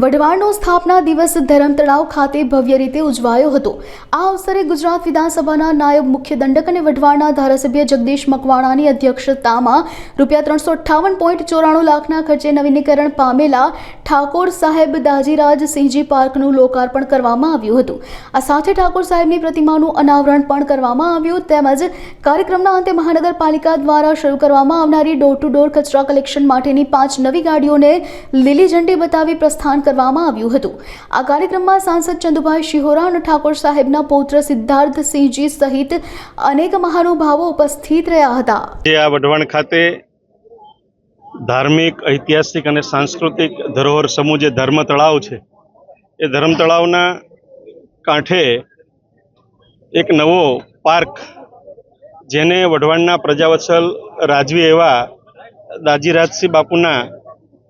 વઢવાણનો સ્થાપના દિવસ ધરમતળાવ ખાતે ભવ્ય રીતે ઉજવાયો હતો। આ અવસરે ગુજરાત વિધાનસભાના નાયબ મુખ્ય દંડક અને વઢવાણના ધારાસભ્ય જગદીશ મકવાણાની અધ્યક્ષતામાં ₹358.94 લાખના ખર્ચે નવીનીકરણ પામેલા ઠાકોર સાહેબ દાજીરાજ સિંહજી પાર્કનું લોકાર્પણ કરવામાં આવ્યું હતું। આ સાથે ઠાકોર સાહેબની પ્રતિમાનું અનાવરણ પણ કરવામાં આવ્યું તેમજ કાર્યક્રમના અંતે મહાનગરપાલિકા દ્વારા શરૂ કરવામાં આવનારી ડોર ટુ ડોર કચરા કલેક્શન માટેની 5 નવી ગાડીઓને લીલી ઝંડી બતાવી પ્રસ્થાન કરવામાં આવ્યું હતું। આ કાર્યક્રમમાં સાંસદ ચંદુભાઈ શિહોરા અને ઠાકોર સાહેબના પૌત્ર સિદ્ધાર્થ સિંહજી સહિત અનેક મહાનુભાવો ઉપસ્થિત રહ્યા હતા। આ વઢવાણ ખાતે ધાર્મિક, ઐતિહાસિક અને સાંસ્કૃતિક ધરોહર સમૂહ જે ધર્મ તળાવ છે એ ધર્મ તળાવના કાંઠે એક નવો પાર્ક જેને વઢવાણના પ્રજાવત્સલ રાજવી એવા દાજીરાજસિંહ બાપુના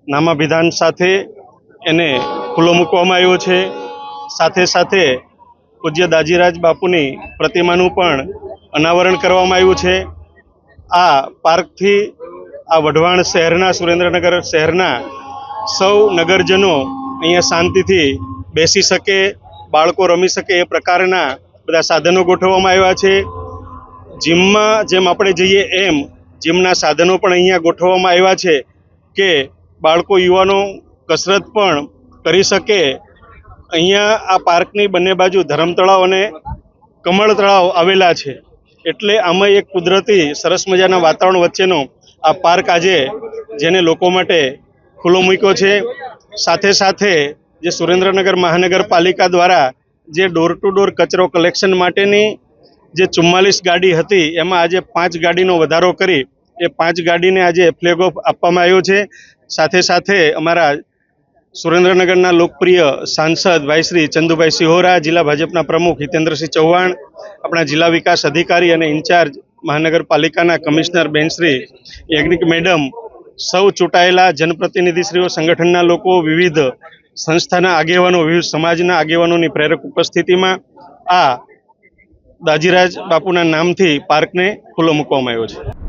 નામાભિધાન સાથે એને ખુલ્લો મૂકવામાં આવ્યો છે। સાથે સાથે પૂજ્ય દાજીરાજ બાપુની પ્રતિમાનું પણ અનાવરણ કરવામાં આવ્યું છે। આ પાર્કથી આ વઢવાણ શહેરના, સુરેન્દ્રનગર શહેરના સૌ નગરજનો અહીંયા શાંતિથી બેસી શકે, બાળકો રમી શકે એ પ્રકારના બધા સાધનો ગોઠવવામાં આવ્યા છે। જીમમાં જેમ આપણે જઈએ એમ જીમના સાધનો પણ અહીંયા ગોઠવવામાં આવ્યા છે કે બાળકો, યુવાનો કસરત પણ કરી શકે। અહીંયા આ પાર્કની બંને બાજુ ધરમ તળાવ અને કમળ તળાવ આવેલા છે એટલે આમાં એક કુદરતી સરસ મજાના વાતાવરણ વચ્ચેનો આ પાર્ક આજે જેને લોકો માટે ખુલ્લો મૂક્યો છે। સાથે સાથે જે સુરેન્દ્રનગર મહાનગરપાલિકા દ્વારા જે ડોર ટુ ડોર કચરો કલેક્શન માટેની જે 44 ગાડી હતી એમાં આજે 5 ગાડીનો વધારો કરી એ 5 ગાડીને આજે ફ્લેગ ઓફ આપવામાં આવ્યો છે। સાથે સાથે અમારા સુરેન્દ્રનગરના લોકપ્રિય સાંસદ ભાઈ શ્રી ચંદુભાઈ શિહોરા, જિલ્લા ભાજપના પ્રમુખ હિતેન્દ્રસિંહ ચૌહાણ, આપણા જિલ્લા વિકાસ અધિકારી અને ઇન્ચાર્જ મહાનગરપાલિકાના કમિશનર બેન શ્રી યાજ્ઞિક મેડમ, સૌ ચૂંટાયેલા જનપ્રતિનિધિશ્રીઓ, સંગઠનના લોકો, વિવિધ સંસ્થાના આગેવાનો, વિવિધ સમાજના આગેવાનોની પ્રેરક ઉપસ્થિતિમાં આ દાજીરાજ બાપુના નામથી પાર્કને ખુલ્લો મૂકવામાં આવ્યો છે।